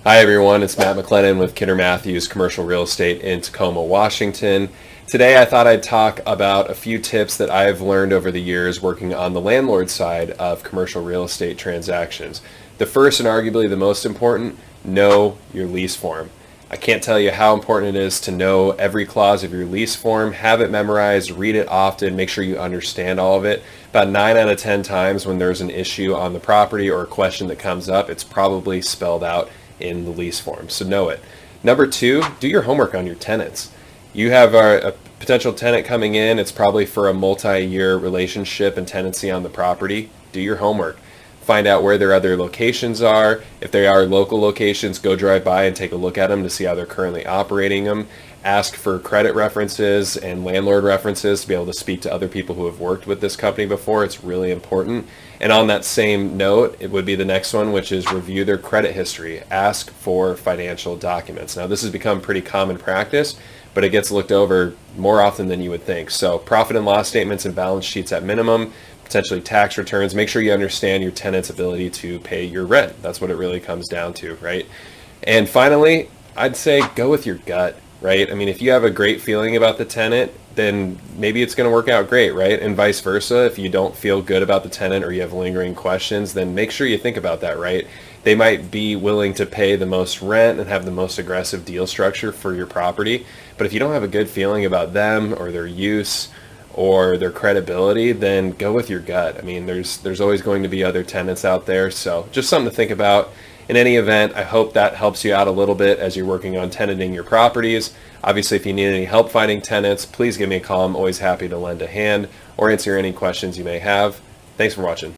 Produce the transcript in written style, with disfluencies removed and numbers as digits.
Hi everyone, it's Matt McLennan with Kidder Mathews Commercial Real Estate in Tacoma, Washington. Today I thought I'd talk about a few tips that I've learned over the years working on the landlord side of commercial real estate transactions. The first and arguably the most important, know your lease form. I can't tell you how important it is to know every clause of your lease form, have it memorized, read it often, make sure you understand all of it. About 9 out of 10 times when there's an issue on the property or a question that comes up, it's probably spelled out in the lease form, so know it. Number two, do your homework on your tenants. You have a potential tenant coming in, it's probably for a multi-year relationship and tenancy on the property. Do your homework. Find out where their other locations are. If they are local locations, go drive by and take a look at them to see how they're currently operating them. Ask for credit references and landlord references to be able to speak to other people who have worked with this company before. It's really important. And on that same note, it would be the next one, which is review their credit history. Ask for financial documents. Now, this has become pretty common practice, but it gets looked over more often than you would think. So profit and loss statements and balance sheets at minimum, potentially tax returns. Make sure you understand your tenant's ability to pay your rent. That's what it really comes down to, right? And finally, I'd say go with your gut, right? I mean, if you have a great feeling about the tenant, then maybe it's going to work out great, right? And vice versa. If you don't feel good about the tenant or you have lingering questions, then make sure you think about that, right? They might be willing to pay the most rent and have the most aggressive deal structure for your property. But if you don't have a good feeling about them or their use or their credibility, then go with your gut. I mean, there's always going to be other tenants out there. So just something to think about. In any event, I hope that helps you out a little bit as you're working on tenanting your properties. Obviously, if you need any help finding tenants, please give me a call. I'm always happy to lend a hand or answer any questions you may have. Thanks for watching.